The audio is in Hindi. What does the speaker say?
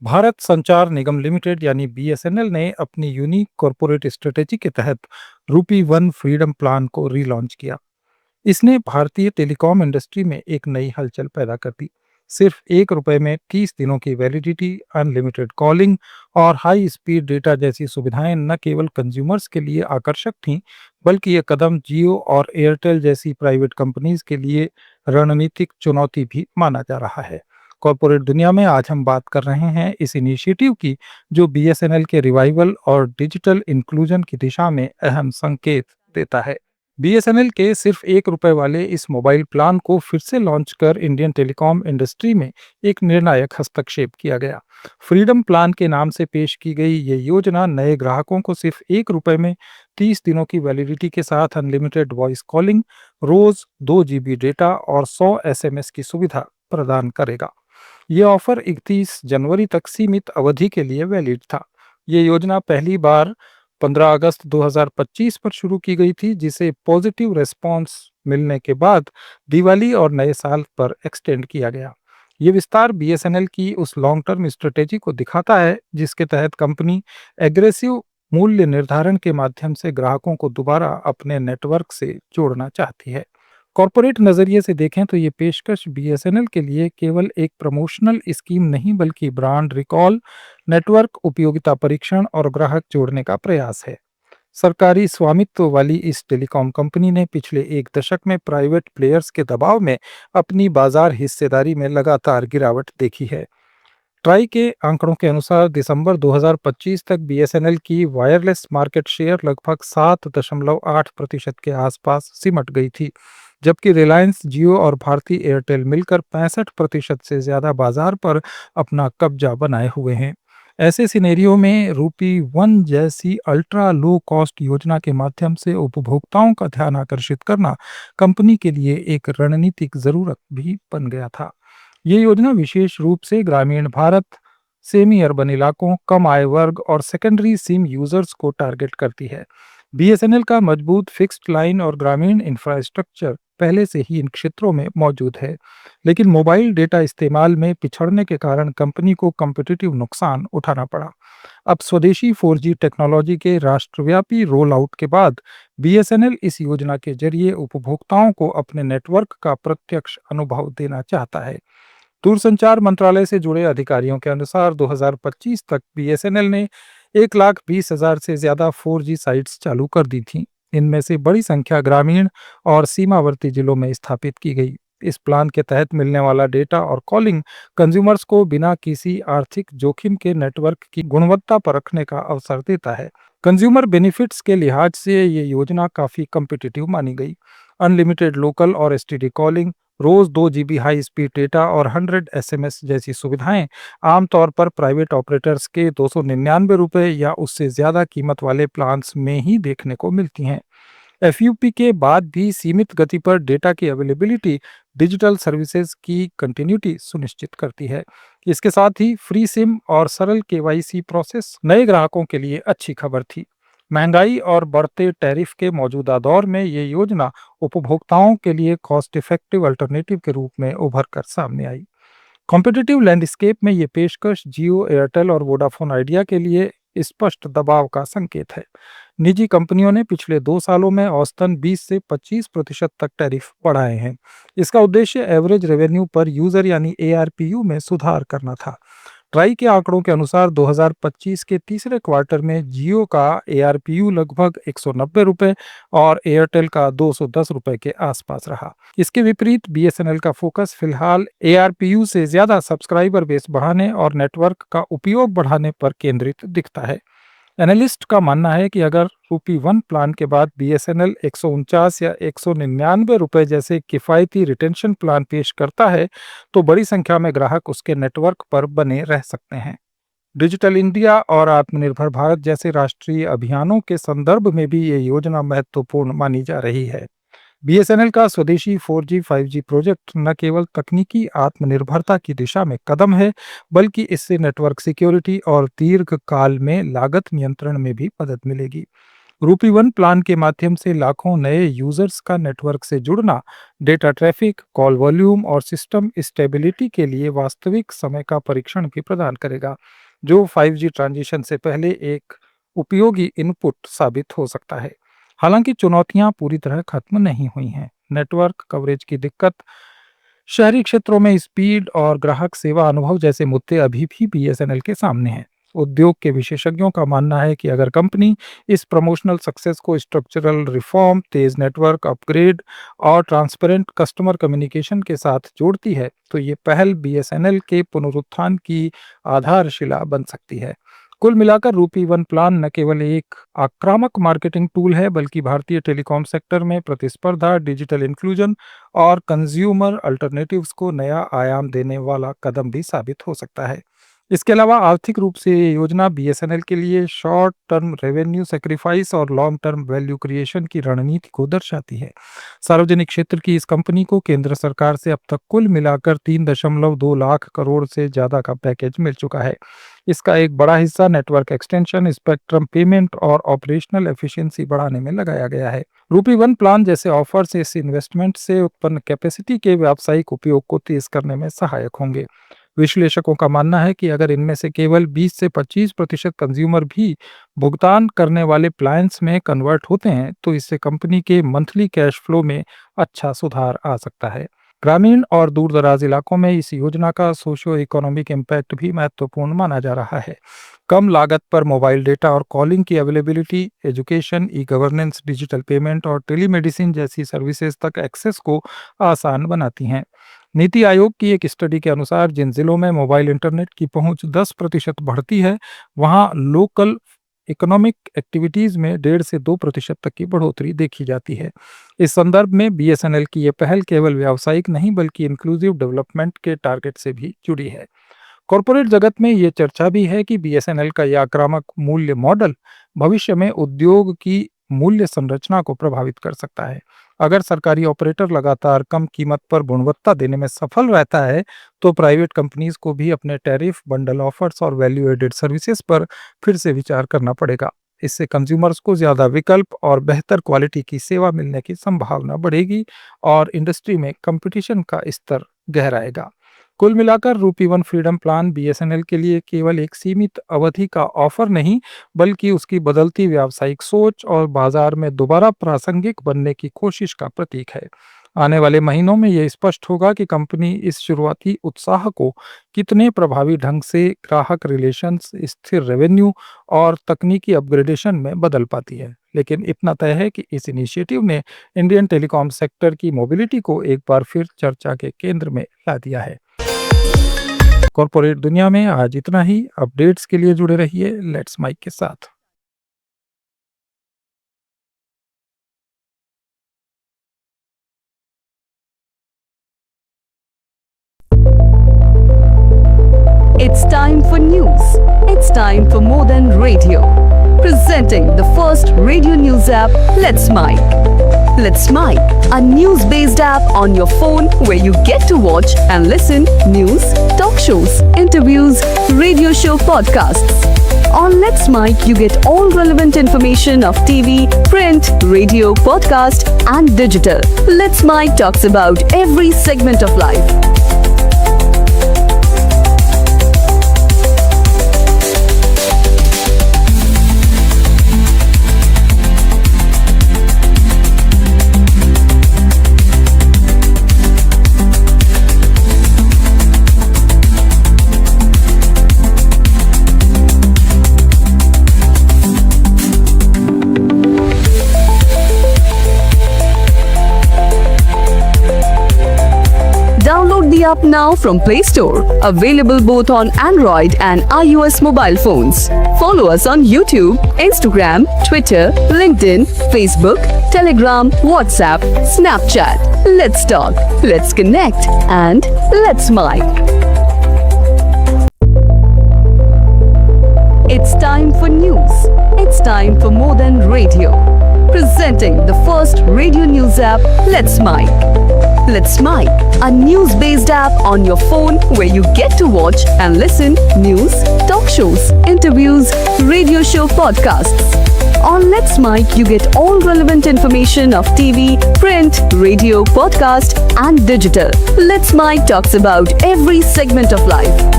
भारत संचार निगम लिमिटेड यानी बीएसएनएल ने अपनी यूनिक कॉरपोरेट स्ट्रेटेजी के तहत रूपी वन फ्रीडम प्लान को रीलॉन्च किया। इसने भारतीय टेलीकॉम इंडस्ट्री में एक नई हलचल पैदा कर दी। सिर्फ 1 रुपए में 30 दिनों की वैलिडिटी, अनलिमिटेड कॉलिंग और हाई स्पीड डेटा जैसी सुविधाएं न केवल कंज्यूमर्स के लिए आकर्षक थीं, बल्कि ये कदम जियो और एयरटेल जैसी प्राइवेट कंपनीज के लिए रणनीतिक चुनौती भी माना जा रहा है। कॉरपोरेट दुनिया में आज हम बात कर रहे हैं इस इनिशिएटिव की, जो बीएसएनएल के रिवाइवल और डिजिटल इंक्लूजन की दिशा में अहम संकेत देता है। बीएसएनएल के सिर्फ 1 रुपए वाले इस मोबाइल प्लान को फिर से लॉन्च कर इंडियन टेलीकॉम इंडस्ट्री में एक निर्णायक हस्तक्षेप किया गया। फ्रीडम प्लान के नाम से पेश की गई ये योजना नए ग्राहकों को सिर्फ 1 रुपए में 30 दिनों की वैलिडिटी के साथ अनलिमिटेड वॉइस कॉलिंग, रोज 2 GB डेटा और 100 SMS की सुविधा प्रदान करेगा। ये ऑफर 31 जनवरी तक सीमित अवधि के लिए वैलिड था। ये योजना पहली बार 15 अगस्त 2025 पर शुरू की गई थी, जिसे पॉजिटिव रिस्पांस मिलने के बाद दिवाली और नए साल पर एक्सटेंड किया गया। ये विस्तार बीएसएनएल की उस लॉन्ग टर्म स्ट्रेटेजी को दिखाता है, जिसके तहत कंपनी एग्रेसिव मूल्य निर्धारण के माध्यम से ग्राहकों को दोबारा अपने नेटवर्क से जोड़ना चाहती है। कॉरपोरेट नजरिए से देखें तो ये पेशकश बीएसएनएल के लिए केवल एक प्रमोशनल स्कीम नहीं, बल्कि ब्रांड रिकॉल, नेटवर्क उपयोगिता परीक्षण और ग्राहक जोड़ने का प्रयास है। सरकारी स्वामित्व वाली इस टेलीकॉम कंपनी ने पिछले 1 दशक में प्राइवेट प्लेयर्स के दबाव में अपनी बाजार हिस्सेदारी में लगातार गिरावट देखी है। ट्राई के आंकड़ों के अनुसार दिसंबर 2025 तक बीएसएनएल की वायरलेस मार्केट शेयर लगभग 7.8% के आसपास सिमट गई थी, जबकि रिलायंस जियो और भारती एयरटेल मिलकर 65% से ज्यादा बाजार पर अपना कब्जा बनाए हुए हैं। ऐसे सिनेरियो में रूपी वन जैसी अल्ट्रा लो कॉस्ट योजना के माध्यम से उपभोक्ताओं का ध्यान आकर्षित करना कंपनी के लिए एक रणनीतिक जरूरत भी बन गया था। ये योजना विशेष रूप से ग्रामीण भारत, सेमी अर्बन इलाकों, कम आय वर्ग और सेकेंडरी सिम यूजर्स को टारगेट करती है। बीएसएनएल का मजबूत फिक्स्ड लाइन और ग्रामीण इंफ्रास्ट्रक्चर पहले से ही इन क्षेत्रों में मौजूद है, लेकिन मोबाइल डेटा इस्तेमाल में पिछड़ने के कारण कंपनी को कम्पिटिटिव नुकसान उठाना पड़ा। अब स्वदेशी 4G टेक्नोलॉजी के राष्ट्रव्यापी रोल आउट के बाद बीएसएनएल इस योजना के जरिए उपभोक्ताओं को अपने नेटवर्क का प्रत्यक्ष अनुभव देना चाहता है। दूरसंचार मंत्रालय से जुड़े अधिकारियों के अनुसार 2025 तक बीएसएनएल ने 1,20,000 से ज्यादा 4G साइट्स चालू कर दी थीं। इनमें से बड़ी संख्या ग्रामीण और सीमावर्ती जिलों में स्थापित की गई। इस प्लान के तहत मिलने वाला डेटा और कॉलिंग कंज्यूमर्स को बिना किसी आर्थिक जोखिम के नेटवर्क की गुणवत्ता परखने का अवसर देता है। कंज्यूमर बेनिफिट्स के लिहाज से ये योजना काफी कम्पिटिटिव मानी गई। अनलिमिटेड लोकल और एसटीडी कॉलिंग, रोज 2 GB हाई स्पीड डेटा और 100 SMS जैसी सुविधाएं आमतौर पर प्राइवेट ऑपरेटर्स के 299 रुपए या उससे ज्यादा कीमत वाले प्लान्स में ही देखने को मिलती हैं। एफयूपी के बाद भी सीमित गति पर डेटा की अवेलेबिलिटी डिजिटल सर्विसेज की कंटिन्यूटी सुनिश्चित करती है। इसके साथ ही फ्री सिम और सरल केवाईसी प्रोसेस नए ग्राहकों के लिए अच्छी खबर थी। महंगाई और बढ़ते टैरिफ के मौजूदा दौर में ये योजना उपभोक्ताओं के लिए कॉस्ट इफेक्टिव अल्टरनेटिव के रूप में उभर कर सामने आई। कॉम्पिटिटिव लैंडस्केप में ये पेशकश जियो, एयरटेल और वोडाफोन आइडिया के लिए स्पष्ट दबाव का संकेत है। निजी कंपनियों ने पिछले 2 सालों में औसतन 20 से 25% तक टैरिफ बढ़ाए हैं। इसका उद्देश्य एवरेज रेवेन्यू पर यूजर यानी एआरपीयू में सुधार करना था। ट्राई के आंकड़ों के अनुसार 2025 के तीसरे क्वार्टर में जियो का एआरपीयू लगभग 190 रुपए और एयरटेल का 210 रुपए के आसपास रहा। इसके विपरीत बीएसएनएल का फोकस फिलहाल एआरपीयू से ज्यादा सब्सक्राइबर बेस बढ़ाने और नेटवर्क का उपयोग बढ़ाने पर केंद्रित दिखता है। एनालिस्ट का मानना है कि अगर रूपी वन प्लान के बाद बीएसएनएल 149 या 199 रुपए जैसे किफ़ायती रिटेंशन प्लान पेश करता है, तो बड़ी संख्या में ग्राहक उसके नेटवर्क पर बने रह सकते हैं। डिजिटल इंडिया और आत्मनिर्भर भारत जैसे राष्ट्रीय अभियानों के संदर्भ में भी ये योजना महत्वपूर्ण मानी जा रही है। बीएसएनएल का स्वदेशी 4G 5G प्रोजेक्ट न केवल तकनीकी आत्मनिर्भरता की दिशा में कदम है, बल्कि इससे नेटवर्क सिक्योरिटी और दीर्घकाल में लागत नियंत्रण में भी मदद मिलेगी। रूपी वन प्लान के माध्यम से लाखों नए यूजर्स का नेटवर्क से जुड़ना डेटा ट्रैफिक, कॉल वॉल्यूम और सिस्टम स्टेबिलिटी के लिए वास्तविक समय का परीक्षण भी प्रदान करेगा, जो 5G ट्रांजिशन से पहले एक उपयोगी इनपुट साबित हो सकता है। हालांकि चुनौतियां पूरी तरह खत्म नहीं हुई हैं। नेटवर्क कवरेज की दिक्कत, शहरी क्षेत्रों में स्पीड और ग्राहक सेवा अनुभव जैसे मुद्दे अभी भी बीएसएनएल के सामने हैं। उद्योग के विशेषज्ञों का मानना है कि अगर कंपनी इस प्रमोशनल सक्सेस को स्ट्रक्चरल रिफॉर्म, तेज नेटवर्क अपग्रेड और ट्रांसपेरेंट कस्टमर कम्युनिकेशन के साथ जोड़ती है, तो ये पहल बीएसएनएल के पुनरुत्थान की आधारशिला बन सकती है। कुल मिलाकर रूपी वन प्लान न केवल एक आक्रामक मार्केटिंग टूल है, बल्कि भारतीय टेलीकॉम सेक्टर में प्रतिस्पर्धा, डिजिटल इंक्लूजन और कंज्यूमर अल्टरनेटिव्स को नया आयाम देने वाला कदम भी साबित हो सकता है। इसके अलावा आर्थिक रूप से ये योजना बीएसएनएल के लिए शॉर्ट टर्म रेवेन्यू सेक्रीफाइस और लॉन्ग टर्म वैल्यू क्रिएशन की रणनीति को दर्शाती है। सार्वजनिक क्षेत्र की इस कंपनी को केंद्र सरकार से अब तक कुल मिलाकर 3.2 लाख करोड़ से ज्यादा का पैकेज मिल चुका है। इसका एक बड़ा हिस्सा नेटवर्क एक्सटेंशन, स्पेक्ट्रम पेमेंट और ऑपरेशनल एफिशिएंसी बढ़ाने में लगाया गया है। रूपी वन प्लान जैसे ऑफर से इस इन्वेस्टमेंट से उत्पन्न कैपेसिटी के व्यावसायिक उपयोग को तेज करने में सहायक होंगे। विश्लेषकों का मानना है कि अगर इनमें से केवल 20 से 25% कंज्यूमर भी भुगतान करने वाले प्लान्स में कन्वर्ट होते हैं, तो इससे कंपनी के मंथली कैश फ्लो में अच्छा सुधार आ सकता है। ग्रामीण और दूर दराज इलाकों में इस योजना का सोशियो इकोनॉमिक इम्पैक्ट भी महत्वपूर्ण माना जा रहा है। कम लागत पर मोबाइल डेटा और कॉलिंग की availability, education, e governance, digital payment और टेलीमेडिसिन जैसी सर्विसेज तक एक्सेस को आसान बनाती हैं। नीति आयोग की एक स्टडी के अनुसार जिन जिलों में मोबाइल इंटरनेट की पहुंच 10% बढ़ती है, वहां लोकल इकोनॉमिक एक्टिविटीज में 1.5 से 2% तक की बढ़ोतरी देखी जाती है। इस संदर्भ में बीएसएनएल की ये पहल केवल व्यावसायिक नहीं, बल्कि इंक्लूसिव डेवलपमेंट के टारगेट से भी जुड़ी है। कॉरपोरेट जगत में ये चर्चा भी है कि बीएसएनएल का यह आक्रामक मूल्य मॉडल भविष्य में उद्योग की मूल्य संरचना को प्रभावित कर सकता है। अगर सरकारी ऑपरेटर लगातार कम कीमत पर गुणवत्ता देने में सफल रहता है, तो प्राइवेट कंपनीज को भी अपने टैरिफ, बंडल ऑफर्स और वैल्यू एडेड सर्विसेज पर फिर से विचार करना पड़ेगा। इससे कंज्यूमर्स को ज्यादा विकल्प और बेहतर क्वालिटी की सेवा मिलने की संभावना बढ़ेगी और इंडस्ट्री में कंपटीशन का स्तर गहराएगा। कुल मिलाकर रूपी वन फ्रीडम प्लान बीएसएनएल के लिए केवल एक सीमित अवधि का ऑफर नहीं, बल्कि उसकी बदलती व्यावसायिक सोच और बाजार में दोबारा प्रासंगिक बनने की कोशिश का प्रतीक है। आने वाले महीनों में यह स्पष्ट होगा कि कंपनी इस शुरुआती उत्साह को कितने प्रभावी ढंग से ग्राहक रिलेशंस, स्थिर रेवेन्यू और तकनीकी अपग्रेडेशन में बदल पाती है। लेकिन इतना तय है कि इस इनिशिएटिव ने इंडियन टेलीकॉम सेक्टर की मोबिलिटी को एक बार फिर चर्चा के केंद्र में ला दिया है। कॉर्पोरेट दुनिया में आज इतना ही। अपडेट्स के लिए जुड़े रहिए लेट्स माइक के साथ। It's time for news. It's time for more than radio. Presenting the first radio news app, Let's Mic. Let's Mic, a news-based app on your phone where you get to watch and listen news, talk shows, interviews, radio show podcasts. On Let's Mic, you get all relevant information of TV, print, radio, podcast, and digital. Let's Mic talks about every segment of life. Download the app now from Play Store. Available both on Android and iOS mobile phones. Follow us on YouTube, Instagram, Twitter, LinkedIn, Facebook, Telegram, WhatsApp, Snapchat. Let's talk, let's connect, and let's mic. It's time for news. It's time for more than radio. Presenting the first radio news app, Let's Mic. Let's Mic, a news-based app on your phone where you get to watch and listen news, talk talk shows, interviews, radio show podcasts. On Let's Mic, you get all relevant information of TV, print, radio, podcast, and digital. Let's Mic talks about every segment of life.